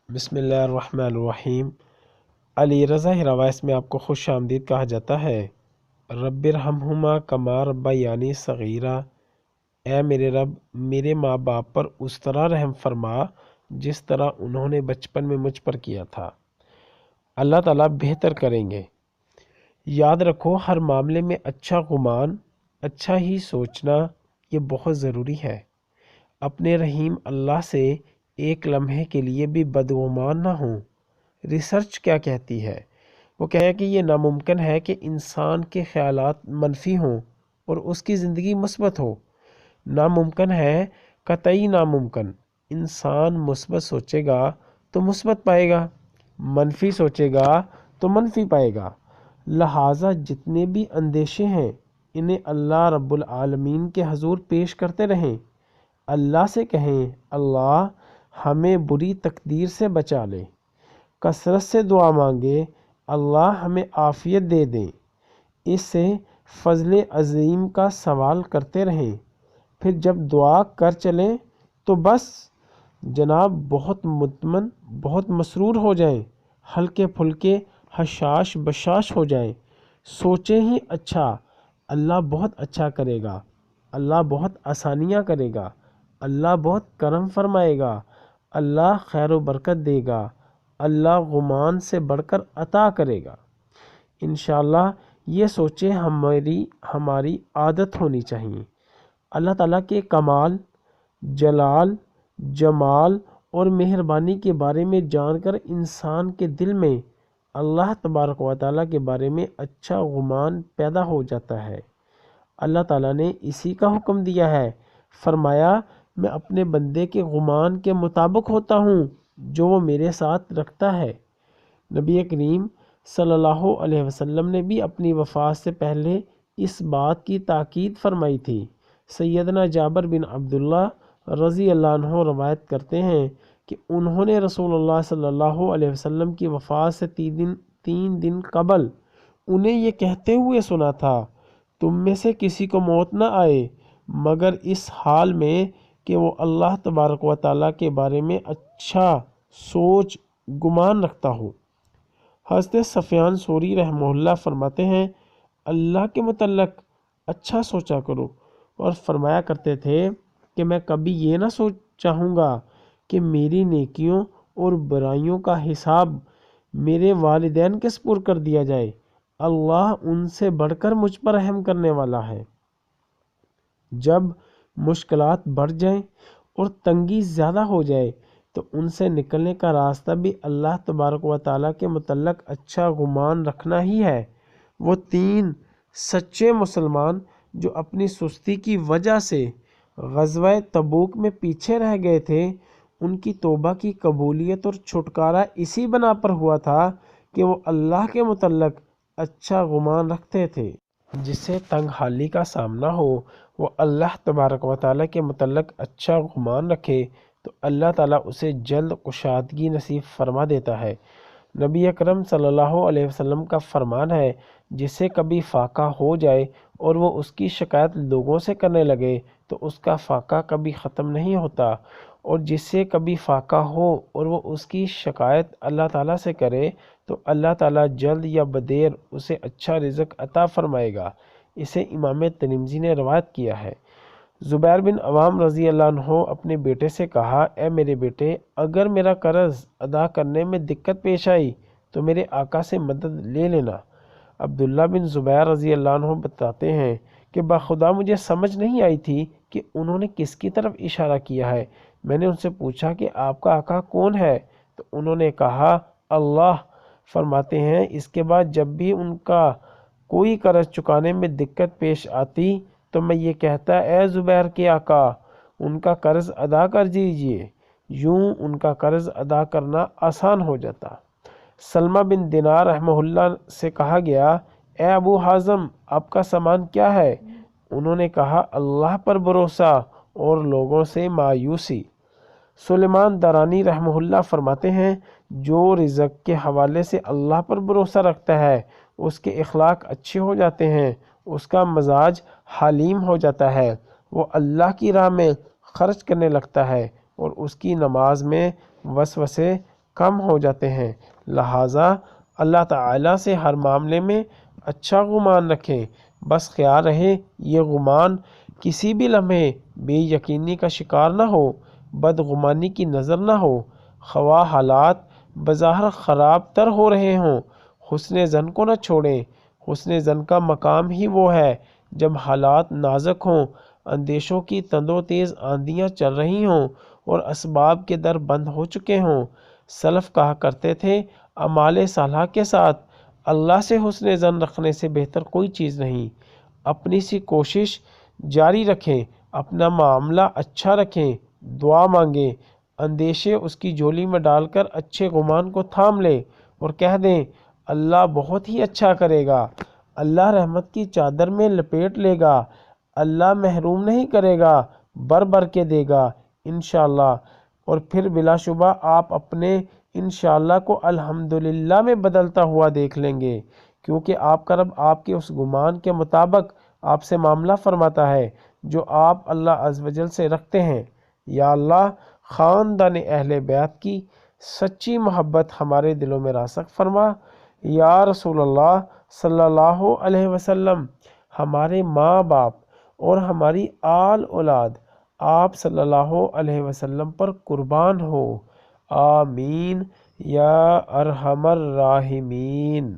بسم اللہ الرحمن الرحیم۔ علی رضا روایت میں آپ کو خوش آمدید کہا جاتا ہے۔ رب ارحمہما کما ربیانی صغیرا، اے میرے رب میرے ماں باپ پر اس طرح رحم فرما جس طرح انہوں نے بچپن میں مجھ پر کیا تھا۔ اللہ تعالیٰ بہتر کریں گے۔ یاد رکھو ہر معاملے میں اچھا گمان، اچھا ہی سوچنا یہ بہت ضروری ہے۔ اپنے رحیم اللہ سے ایک لمحے کے لیے بھی بدگمان نہ ہوں۔ ریسرچ کیا کہتی ہے؟ وہ کہے کہ یہ ناممکن ہے کہ انسان کے خیالات منفی ہوں اور اس کی زندگی مثبت ہو۔ ناممکن ہے، قطعی ناممکن۔ انسان مثبت سوچے گا تو مثبت پائے گا، منفی سوچے گا تو منفی پائے گا۔ لہٰذا جتنے بھی اندیشے ہیں انہیں اللہ رب العالمین کے حضور پیش کرتے رہیں۔ اللہ سے کہیں اللہ ہمیں بری تقدیر سے بچا لے۔ کثرت سے دعا مانگے اللہ ہمیں عافیت دے دیں۔ اس سے فضل عظیم کا سوال کرتے رہیں۔ پھر جب دعا کر چلیں تو بس جناب بہت مطمئن، بہت مسرور ہو جائیں، ہلکے پھلکے حشاش بشاش ہو جائیں۔ سوچیں ہی اچھا، اللہ بہت اچھا کرے گا، اللہ بہت آسانیاں کرے گا، اللہ بہت کرم فرمائے گا، اللہ خیر و برکت دے گا، اللہ غمان سے بڑھ کر عطا کرے گا۔ انشاءاللہ یہ سوچیں ہماری عادت ہونی چاہیے۔ اللہ تعالیٰ کے کمال، جلال، جمال اور مہربانی کے بارے میں جان کر انسان کے دل میں اللہ تبارک و تعالیٰ کے بارے میں اچھا گمان پیدا ہو جاتا ہے۔ اللہ تعالیٰ نے اسی کا حکم دیا ہے، فرمایا میں اپنے بندے کے گمان کے مطابق ہوتا ہوں جو وہ میرے ساتھ رکھتا ہے۔ نبی کریم صلی اللہ علیہ وسلم نے بھی اپنی وفات سے پہلے اس بات کی تاکید فرمائی تھی۔ سیدنا جابر بن عبداللہ رضی اللہ عنہ روایت کرتے ہیں کہ انہوں نے رسول اللہ صلی اللہ علیہ وسلم کی وفات سے تین دن قبل انہیں یہ کہتے ہوئے سنا تھا، تم میں سے کسی کو موت نہ آئے مگر اس حال میں کہ وہ اللہ تبارک و تعالیٰ کے بارے میں اچھا سوچ گمان رکھتا ہو۔ حضرت سفیان ثوری رحمہ اللہ فرماتے ہیں اللہ کے متعلق اچھا سوچا کرو، اور فرمایا کرتے تھے کہ میں کبھی یہ نہ چاہوں گا کہ میری نیکیوں اور برائیوں کا حساب میرے والدین کے سپرد کر دیا جائے، اللہ ان سے بڑھ کر مجھ پر رحم کرنے والا ہے۔ جب مشکلات بڑھ جائیں اور تنگی زیادہ ہو جائے تو ان سے نکلنے کا راستہ بھی اللہ تبارک و تعالیٰ کے متعلق اچھا گمان رکھنا ہی ہے۔ وہ 3 سچے مسلمان جو اپنی سستی کی وجہ سے غزوہ تبوک میں پیچھے رہ گئے تھے، ان کی توبہ کی قبولیت اور چھٹکارا اسی بنا پر ہوا تھا کہ وہ اللہ کے متعلق اچھا گمان رکھتے تھے۔ جسے تنگ حالی کا سامنا ہو وہ اللہ تبارک و تعالیٰ کے متعلق اچھا گمان رکھے تو اللہ تعالیٰ اسے جلد کشادگی نصیب فرما دیتا ہے۔ نبی اکرم صلی اللہ علیہ وسلم کا فرمان ہے، جسے کبھی فاقہ ہو جائے اور وہ اس کی شکایت لوگوں سے کرنے لگے تو اس کا فاقہ کبھی ختم نہیں ہوتا، اور جس سے کبھی فاقہ ہو اور وہ اس کی شکایت اللہ تعالیٰ سے کرے تو اللہ تعالیٰ جلد یا بدیر اسے اچھا رزق عطا فرمائے گا۔ اسے امام ترمذی نے روایت کیا ہے۔ زبیر بن عوام رضی اللہ عنہ اپنے بیٹے سے کہا، اے میرے بیٹے، اگر میرا قرض ادا کرنے میں دقت پیش آئی تو میرے آقا سے مدد لے لینا۔ عبداللہ بن زبیر رضی اللہ عنہ بتاتے ہیں کہ بخدا مجھے سمجھ نہیں آئی تھی کہ انہوں نے کس کی طرف اشارہ کیا ہے۔ میں نے ان سے پوچھا کہ آپ کا آقا کون ہے؟ تو انہوں نے کہا اللہ۔ فرماتے ہیں اس کے بعد جب بھی ان کا کوئی قرض چکانے میں دقت پیش آتی تو میں یہ کہتا، اے زبیر کے آقا ان کا قرض ادا کر دیجئے، یوں ان کا قرض ادا کرنا آسان ہو جاتا۔ سلمہ بن دینار رحمہ اللہ سے کہا گیا، اے ابو حازم آپ کا سامان کیا ہے؟ انہوں نے کہا اللہ پر بھروسہ اور لوگوں سے مایوسی۔ سلیمان درانی رحمہ اللہ فرماتے ہیں جو رزق کے حوالے سے اللہ پر بھروسہ رکھتا ہے اس کے اخلاق اچھے ہو جاتے ہیں، اس کا مزاج حلیم ہو جاتا ہے، وہ اللہ کی راہ میں خرچ کرنے لگتا ہے اور اس کی نماز میں وسوسے کم ہو جاتے ہیں۔ لہٰذا اللہ تعالیٰ سے ہر معاملے میں اچھا گمان رکھیں۔ بس خیال رہے یہ گمان کسی بھی لمحے بے یقینی کا شکار نہ ہو، بدگمانی کی نظر نہ ہو۔ خواہ حالات بظاہر خراب تر ہو رہے ہوں، حسن زن کو نہ چھوڑیں۔ حسن زن کا مقام ہی وہ ہے جب حالات نازک ہوں، اندیشوں کی تند و تیز آندیاں چل رہی ہوں اور اسباب کے در بند ہو چکے ہوں۔ سلف کہا کرتے تھے، اعمال صالحہ کے ساتھ اللہ سے حسن زن رکھنے سے بہتر کوئی چیز نہیں۔ اپنی سی کوشش جاری رکھیں، اپنا معاملہ اچھا رکھیں، دعا مانگیں، اندیشے اس کی جھولی میں ڈال کر اچھے گمان کو تھام لیں اور کہہ دیں اللہ بہت ہی اچھا کرے گا، اللہ رحمت کی چادر میں لپیٹ لے گا، اللہ محروم نہیں کرے گا، بر بر کے دے گا انشاءاللہ۔ اور پھر بلا شبہ آپ اپنے انشاءاللہ کو الحمدللہ میں بدلتا ہوا دیکھ لیں گے، کیونکہ آپ کا رب آپ کے اس گمان کے مطابق آپ سے معاملہ فرماتا ہے جو آپ اللہ عز و جل سے رکھتے ہیں۔ یا اللہ خاندان اہل بیت کی سچی محبت ہمارے دلوں میں راسخ فرما۔ یا رسول اللہ صلی اللہ علیہ وسلم ہمارے ماں باپ اور ہماری آل اولاد آپ صلی اللہ علیہ وسلم پر قربان ہو، آمین یا ارحم الراحمین۔